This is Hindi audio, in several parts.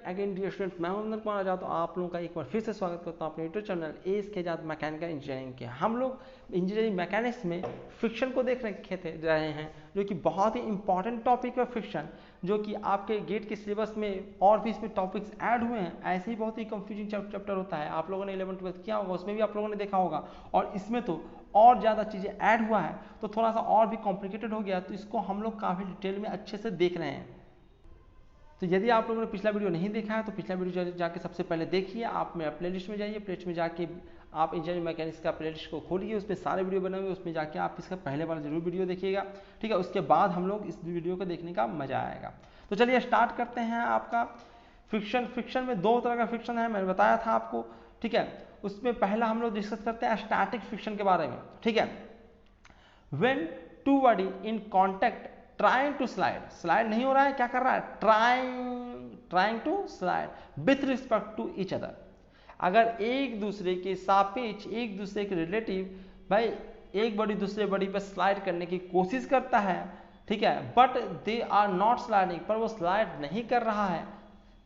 अगेन डियर स्टूडेंट, मैं नरेंद्र कुमार आजाद, तो आप लोगों का एक बार फिर से स्वागत करता हूं अपने यूट्यूब चैनल एएसके आजाद मैकेनिकल इंजीनियरिंग के। हम लोग इंजीनियरिंग मैकेनिक्स में फ्रिक्शन को देख रहे हैं, जो कि बहुत ही इंपॉर्टेंट टॉपिक है फ्रिक्शन, जो कि आपके गेट के सिलेबस में और भी इसमें टॉपिक्स ऐड हुए हैं। ऐसे ही बहुत ही कंफ्यूजिंग चैप्टर होता है, आप लोगों ने 11th-12th किया होगा, उसमें भी आप लोगों ने देखा होगा, और इसमें तो और ज़्यादा चीज़ें ऐड हुआ है, तो थोड़ा सा और भी कॉम्प्लिकेटेड हो गया, तो इसको हम लोग काफ़ी डिटेल में अच्छे से देख रहे हैं। तो यदि आप लोगों ने पिछला वीडियो नहीं देखा है तो पिछला वीडियो जाके सबसे पहले देखिए। आप मेरा प्लेलिस्ट में जाइए, प्लेलिस्ट में जाके आप इंजीनियरिंग मैकेनिक्स का प्लेलिस्ट को खोलिए, उसमें सारे वीडियो बने हुए, उसमें जाके आप इसका पहले वाला जरूर वीडियो देखिएगा, ठीक है। उसके बाद हम लोग इस वीडियो को देखने का मजा आएगा। तो चलिए स्टार्ट करते हैं। आपका फ्रिक्शन में दो तरह का फ्रिक्शन है, मैंने बताया था आपको, ठीक है। उसमें पहला हम लोग डिस्कस करते हैं स्टैटिक फ्रिक्शन के बारे में, ठीक है। When two body in contact trying to slide नहीं हो रहा है, क्या कर रहा है, trying to slide with respect to each other. अगर एक दूसरे के सापेक्ष, एक दूसरे के रिलेटिव, भाई एक बॉडी दूसरे बॉडी पर स्लाइड करने की कोशिश करता है, ठीक है, but they are not sliding, पर वो स्लाइड नहीं कर रहा है,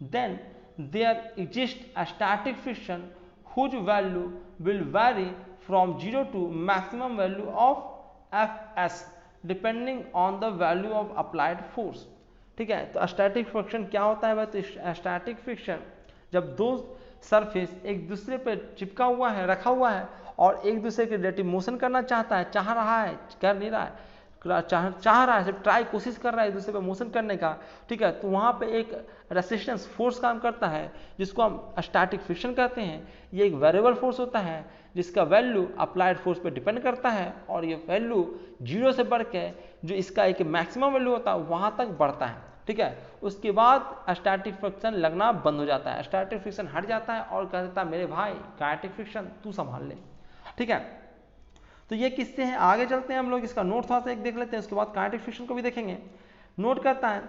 then there exist a static friction whose value will vary from 0 to maximum value of Fs depending on the value of applied force, ठीक है। तो स्टैटिक फ्रिक्शन क्या होता है भाई, तो स्टैटिक फ्रिक्शन जब दो सरफेस एक दूसरे पर चिपका हुआ है, रखा हुआ है, और एक दूसरे के रिलेटिव मोशन करना चाहता है, चाह रहा है, कर नहीं रहा है, चाह रहा है, सिर्फ ट्राई कोशिश कर रहा है एक दूसरे पे मोशन करने का, ठीक है, तो वहाँ पे एक रेसिस्टेंस फोर्स काम करता है, जिसको हम स्टैटिक फ्रिक्शन कहते हैं। ये एक वेरिएबल फोर्स होता है, जिसका वैल्यू अप्लाइड फोर्स पे डिपेंड करता है, और ये वैल्यू 0 से बढ़ के जो इसका एक मैक्सिमम वैल्यू होता है वहाँ तक बढ़ता है, ठीक है। उसके बाद स्टैटिक फ्रिक्शन लगना बंद हो जाता है, स्टैटिक फ्रिक्शन हट जाता है और कह देता है मेरे भाई काइनेटिक फ्रिक्शन तू संभाल ले, ठीक है। तो ये किससे हैं, आगे चलते हैं हम लोग, इसका नोट थोड़ा सा एक देख लेते हैं, उसके बाद काइनेटिक फ्रिक्शन को भी देखेंगे। नोट करता है,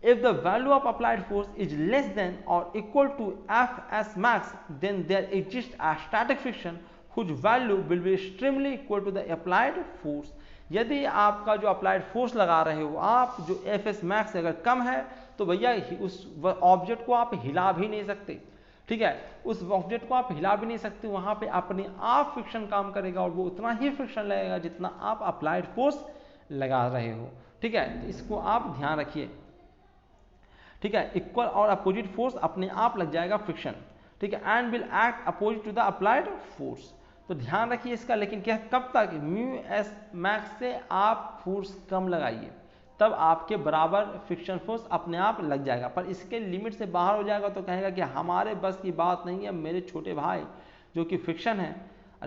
if the value of applied force is less than or equal to Fs max, then there exists a static friction whose value will be extremely equal to the applied force। यदि आपका जो अप्लाइड फोर्स लगा रहे हो आप, जो Fs max अगर कम है, तो भैया उस ऑब्जेक्ट को आप हिला भी नहीं सकते, ठीक है, उस ऑब्जेक्ट को आप हिला भी नहीं सकते, वहां पे अपने आप फ्रिक्शन काम करेगा, और वो उतना ही फ्रिक्शन लगेगा जितना आप अप्लाइड फोर्स लगा रहे हो, ठीक है। तो इसको आप ध्यान रखिए, ठीक है। इक्वल और अपोजिट फोर्स अपने आप लग जाएगा फ्रिक्शन, ठीक है, and will act opposite to the applied force. तो ध्यान रखिए इसका, लेकिन क्या कब तक, म्यू एस मैक्स से आप फोर्स कम लगाइए, तब आपके बराबर फ्रिक्शन फोर्स अपने आप लग जाएगा, पर इसके लिमिट से बाहर हो जाएगा तो कहेगा कि हमारे बस की बात नहीं है मेरे छोटे भाई, जो कि फ्रिक्शन है।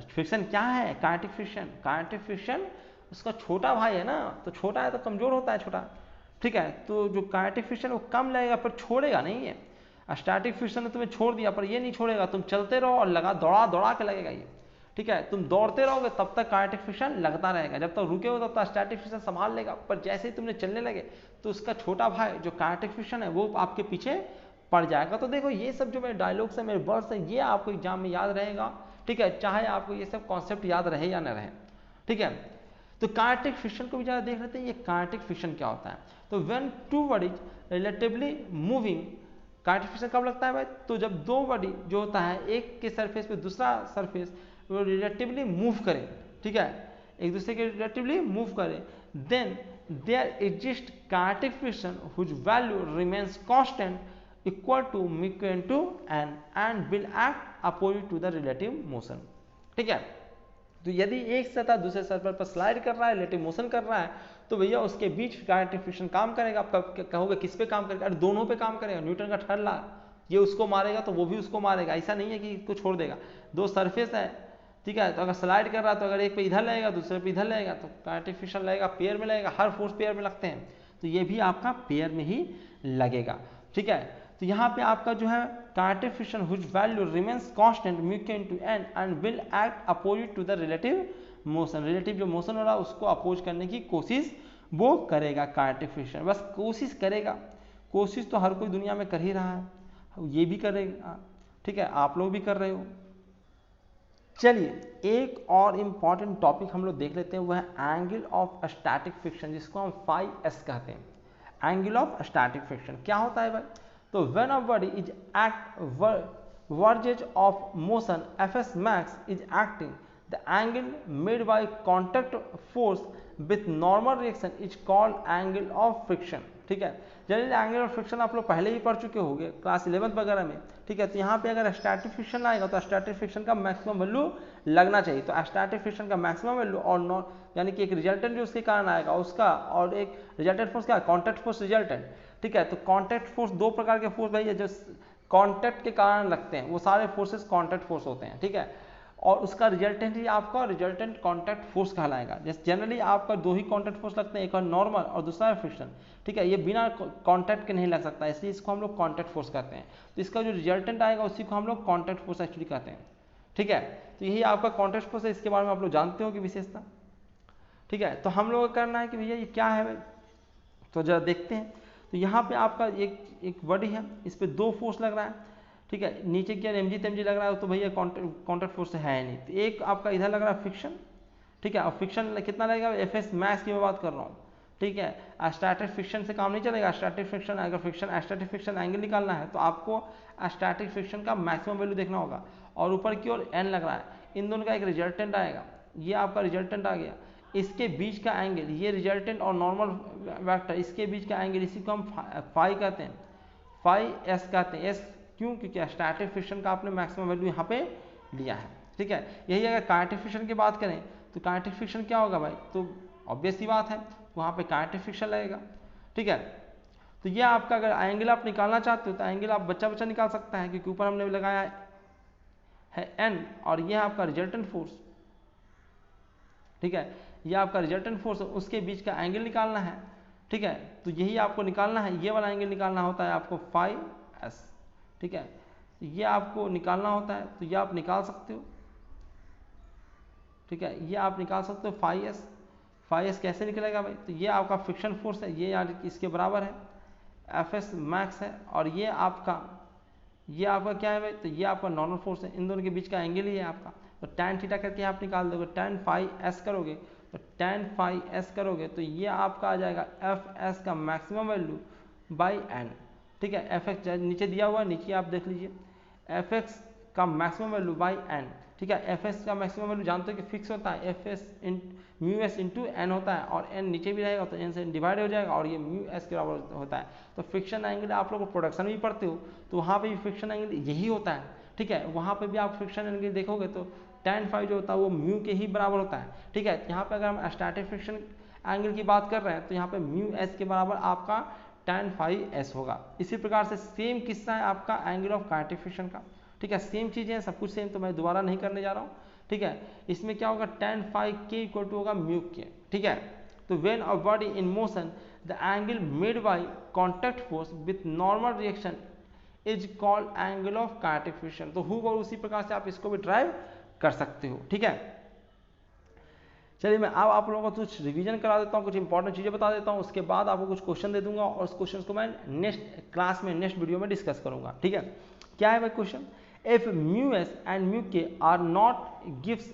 फ्रिक्शन क्या है, काइनेटिक फ्रिक्शन, काइनेटिक फ्रिक्शन उसका छोटा भाई है ना, तो छोटा है तो कमजोर होता है छोटा, ठीक है। तो जो काइनेटिक फ्रिक्शन वो कम लगेगा पर छोड़ेगा नहीं है। स्टैटिक फ्रिक्शन ने तुम्हें छोड़ दिया पर ये नहीं छोड़ेगा, तुम चलते रहो और लगा दौड़ा दौड़ा के लगेगा ये, ठीक है। तुम दौड़ते रहोगे तब तक काइनेटिक फ्रिक्शन लगता रहेगा, जब तक रुके हो तब तक स्टैटिक फ्रिक्शन संभाल लेगा, पर जैसे ही तुमने चलने लगे तो उसका छोटा भाई जो काइनेटिक फ्रिक्शन है वो आपके पीछे पड़ जाएगा। तो देखो ये सब जो मेरे डायलॉग्स है, मेरे वर्ड्स हैं, ये आपको एग्जाम में याद रहेगा, ठीक है, चाहे आपको ये सब कॉन्सेप्ट याद रहे या न रहे, ठीक है। तो काइनेटिक फ्रिक्शन को भी ज़्यादा देख लेते हैं, ये काइनेटिक फ्रिक्शन क्या होता है। तो when two bodies relatively moving, kinetic friction कब लगता है भाई, तो जब दो बॉडी जो होता है एक के सरफेस पे दूसरा सरफेस वो रिलेटिवली मूव करें, ठीक है, एक दूसरे के रिलेटिवली मूव करें, then there exist kinetic friction whose value remains constant equal to mu into N and will act opposite to the relative motion, ठीक है। तो यदि एक सतह दूसरे सतह पर स्लाइड कर रहा है, रिलेटिव मोशन कर रहा है, तो भैया उसके बीच काइनेटिक फ्रिक्शन काम करेगा। आप कहोगे किस पे काम करेगा, अरे दोनों पे काम करेगा, न्यूटन का थर्ड लॉ, ये उसको मारेगा तो वो भी उसको मारेगा, ऐसा नहीं है कि इसको छोड़ देगा। दो सरफेस है, ठीक है, तो अगर स्लाइड कर रहा है तो अगर एक पे इधर लगेगा दूसरे पे इधर लगेगा, तो काइनेटिक फ्रिक्शन लगेगा, पेयर में लगेगा, हर फोर्स पेयर में लगते हैं, तो ये भी आपका पेयर में ही लगेगा, ठीक है। तो यहाँ पे आपका जो है kinetic friction whose value remains constant mu के into N and will act opposite to the relative motion, relative जो मोशन हो रहा है उसको अपोज करने की कोशिश वो करेगा काइनेटिक फ्रिक्शन, बस कोशिश करेगा, कोशिश तो हर कोई दुनिया में कर ही रहा है, ये भी करेगा, ठीक है, आप लोग भी कर रहे हो। चलिए एक और इम्पॉर्टेंट टॉपिक हम लोग देख लेते हैं, वह है एंगल ऑफ स्टैटिक फ्रिक्शन, जिसको हम 5s कहते हैं। एंगल ऑफ स्टैटिक फ्रिक्शन क्या होता है भाई, तो when a body is act verges of motion, Fs max is acting, the angle made by contact force with normal reaction is called angle of friction। ठीक है, जनरली एंगल ऑफ फ्रिक्शन आप लोग पहले ही पढ़ चुके होंगे क्लास 11 वगैरह में। ठीक है, तो यहाँ पे अगर स्टैटिक फ्रिक्शन आएगा तो स्टैटिक फ्रिक्शन का मैक्सिमम वैल्यू लगना चाहिए। तो स्टैटिक फ्रिक्शन का मैक्सिमम वैल्यू और नॉन यानी कि एक रिजल्टेंट जो उसके कारण आएगा उसका, और एक रिजल्टेंट फोर्स क्या, कॉन्टैक्ट फोर्स रिजल्टेंट। ठीक है, तो कॉन्टैक्ट फोर्स दो प्रकार के फोर्स भाई है जो कॉन्टैक्ट के कारण लगते हैं, वो सारे फोर्सेस कॉन्टैक्ट फोर्स होते हैं। ठीक है, और उसका रिजल्टेंट ही आपका रिजल्टेंट कॉन्टैक्ट फोर्स कहलाएगा। जैसे जनरली आपका दो ही कॉन्टैक्ट फोर्स लगते हैं, एक और नॉर्मल और दूसरा है फ्रिक्शन। ठीक है, ये बिना कॉन्टैक्ट के नहीं लग सकता, इसलिए इसको हम लोग कॉन्टैक्ट फोर्स कहते हैं। तो इसका जो रिजल्टेंट आएगा उसी को हम लोग कॉन्टैक्ट फोर्स एक्चुअली कहते हैं। ठीक है, तो यही आपका कॉन्टैक्ट फोर्स है, इसके बारे में आप लोग जानते हो कि विशेषता। ठीक है, तो हम लोग करना है कि भैया ये क्या है, तो जरा देखते हैं। तो यहाँ पे आपका एक बॉडी है, इस पर दो फोर्स लग रहा है। ठीक है, नीचे की एमजी तेमजी लग रहा है तो भैया कॉन्टैक्ट फोर्स है नहीं। तो एक आपका इधर लग रहा है फ्रिक्शन। ठीक है, और फ्रिक्शन कितना लगेगा, एफएस मैक्स की मैं बात कर रहा हूँ। ठीक है, स्टैटिक फ्रिक्शन से काम नहीं चलेगा। स्टैटिक फ्रिक्शन अगर स्टैटिक फ्रिक्शन एंगल निकालना है तो आपको स्टैटिक फ्रिक्शन का मैक्सिमम वैल्यू देखना होगा। और ऊपर की ओर एन लग रहा है, इन दोनों का एक रिजल्टेंट आएगा, ये आपका रिजल्टेंट आ गया। इसके बीच का एंगल, ये रिजल्टेंट और नॉर्मल वेक्टर, इसके बीच का एंगल, इसी को हम फाई कहते हैं, फाई एस कहते हैं। एस क्यों, क्योंकि स्टैटिक फ्रिक्शन का आपने मैक्सिमम वैल्यू यहाँ पे लिया है। ठीक है, यही अगर काइनेटिक फ्रिक्शन की बात करें तो काइनेटिक फ्रिक्शन क्या होगा भाई, तो ऑब्वियस सी बात है वहाँ पे काइनेटिक फ्रिक्शन लगेगा। ठीक है, तो ये आपका अगर एंगल आप निकालना चाहते हो तो एंगल आप बच्चा निकाल सकता है, क्योंकि ऊपर हमने लगाया है एन और ये आपका रिजल्टेंट फोर्स। ठीक है, ये आपका रिजल्टेंट फोर्स, उसके बीच का एंगल निकालना है। ठीक है, तो यही आपको निकालना है, ये वाला एंगल निकालना होता है आपको फाइव एस। ठीक है, तो ये आपको निकालना होता है, तो ये आप निकाल सकते हो। ठीक है, ये आप निकाल सकते हो फाइव एस। फाइव एस कैसे निकलेगा भाई, तो ये आपका फ्रिक्शन फोर्स है, ये यानी कि इसके बराबर है, एफ एस मैक्स है, और ये आपका क्या है भाई, तो ये आपका नॉर्मल फोर्स है, इन दोनों के बीच का एंगल ही है आपका। तो tan थीटा करके आप निकाल दोगे, tan फाइव एस करोगे, तो tan फाइव एस करोगे तो ये आपका आ जाएगा एफ एस का मैक्सिमम वैल्यू बाई एन। ठीक है, एफ एक्स नीचे दिया हुआ है, नीचे आप देख लीजिए, एफ एक्स का मैक्सिमम वैल्यू बाई एन। ठीक है, एफ एस का मैक्सिमम वैल्यू जानते हो कि फिक्स होता है, F S mu S into N होता है, और एन नीचे भी रहेगा तो एन से डिवाइड हो जाएगा, और ये म्यू एस के बराबर होता है। तो फ्रिक्शन एंगल आप लोग प्रोडक्शन भी पढ़ते हो तो वहाँ पे भी फ्रिक्शन एंगल यही होता है। ठीक है, वहाँ पे भी आप फ्रिक्शन एंगल देखोगे तो tan फाइव जो होता है वो म्यू के ही बराबर होता है। ठीक है, यहाँ पे अगर हम स्टैटिक फ्रिक्शन एंगल की बात कर रहे हैं तो यहाँ पे म्यू एस के बराबर आपका tan फाइव एस होगा। इसी प्रकार से सेम किस्सा है आपका एंगल ऑफ काइनेटिक फ्रिक्शन का। ठीक है, सेम चीज़ें हैं, सब कुछ सेम, तो मैं दोबारा नहीं करने जा रहा हूँ। ठीक है, इसमें क्या होगा, tan फाइव के इक्वल टू होगा म्यू के। ठीक है, तो when a body in motion the angle made by contact force with normal reaction is called angle of kinetic friction. तो उसी प्रकार से आप इसको भी ड्राइव कर सकते हो। ठीक है, चलिए मैं अब आप लोगों को कुछ रिवीजन करा देता हूँ, कुछ इंपॉर्टेंट चीज़ें बता देता हूँ, उसके बाद आपको कुछ क्वेश्चन दे दूंगा और उस क्वेश्चन को मैं नेक्स्ट क्लास में, नेक्स्ट वीडियो में डिस्कस करूंगा। ठीक है, क्या है भाई question, if mu S and mu के आर नॉट गिव्स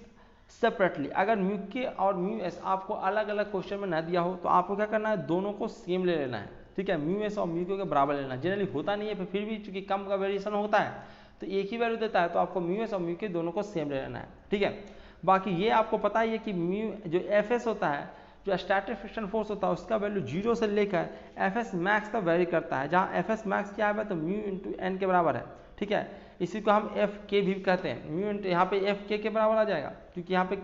सेपरेटली, अगर म्यू के और म्यू एस आपको अलग अलग क्वेश्चन में न दिया हो तो आपको क्या करना है, दोनों को सेम ले लेना है। ठीक है, म्यू एस और म्यू के बराबर लेना है। जनरली होता नहीं है, फिर भी चूंकि कम का वेरिएशन होता है तो एक ही वैल्यू देता है, तो आपको म्यू एस और म्यू के दोनों को सेम ले लेना है। ठीक है, बाकी ये आपको पता ही है कि म्यू जो एफ एस होता है, जो स्टैटिक फ्रिक्शन फोर्स होता है, उसका वैल्यू 0 से लेकर एफ एस मैक्स तक वेरी करता है, जहाँ एफ एस मैक्स क्या है तो म्यू इंटू एन के बराबर है। ठीक है, इसी को हम एफ के भी कहते हैं, म्यू इंटू यहाँ पे एफ के बराबर आ जाएगा, क्योंकि यहाँ पे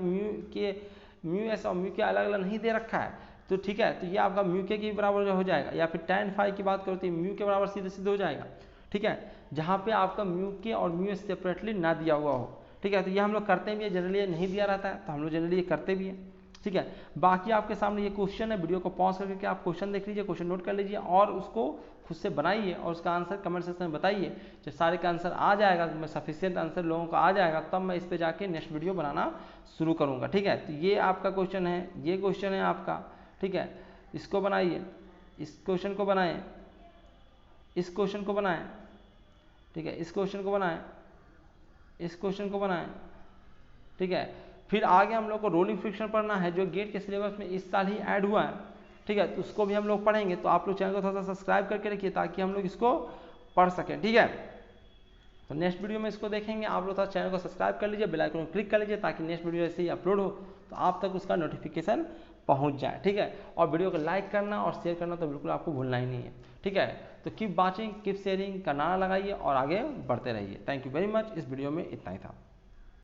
म्यू एस और म्यू के अलग अलग नहीं दे रखा है। तो ठीक है, तो ये आपका म्यू के बराबर हो जाएगा, या फिर tan फाइव की बात करो तो म्यू के बराबर सीधे हो जाएगा। ठीक है, जहाँ पे आपका म्यू के और म्यू एस सेपरेटली ना दिया हुआ हो। ठीक है, तो ये हम लोग करते भी है, जनरली नहीं दिया रहता है तो हम लोग जनरली ये करते भी हैं। ठीक है, बाकी आपके सामने ये क्वेश्चन है, वीडियो को पॉज करके आप क्वेश्चन देख लीजिए, क्वेश्चन नोट कर लीजिए और उसको खुद से बनाइए और उसका आंसर कमेंट सेक्शन में बताइए। जब सारे का आंसर आ जाएगा, मैं सफिशिएंट आंसर लोगों का आ जाएगा, तब मैं इस पर जाके नेक्स्ट वीडियो बनाना शुरू करूँगा। ठीक है, तो ये आपका क्वेश्चन है, ये क्वेश्चन है आपका। ठीक है, इसको बनाइए, इस क्वेश्चन को बनाएं, इस क्वेश्चन को बनाएं। ठीक है, इस क्वेश्चन को बनाएं, इस क्वेश्चन को बनाएं। ठीक है, फिर आगे हम लोग को रोलिंग फ्रिक्शन पढ़ना है, जो गेट के सिलेबस में इस साल ही ऐड हुआ है। ठीक है, तो उसको भी हम लोग पढ़ेंगे, तो आप लोग चैनल को थोड़ा सा सब्सक्राइब करके रखिए ताकि हम लोग इसको पढ़ सकें। ठीक है, तो नेक्स्ट वीडियो में इसको देखेंगे। आप लोग चैनल को सब्सक्राइब कर लीजिए, बेल आइकन को क्लिक कर लीजिए ताकि नेक्स्ट वीडियो ऐसे ही अपलोड हो तो आप तक उसका नोटिफिकेशन पहुंच जाए। ठीक है, और वीडियो को लाइक करना और शेयर करना तो बिल्कुल आपको भूलना ही नहीं है। ठीक है, तो कीप वॉचिंग, कीप शेयरिंग का नारा लगाइए और आगे बढ़ते रहिए। Thank you very much. इस वीडियो में इतना ही था।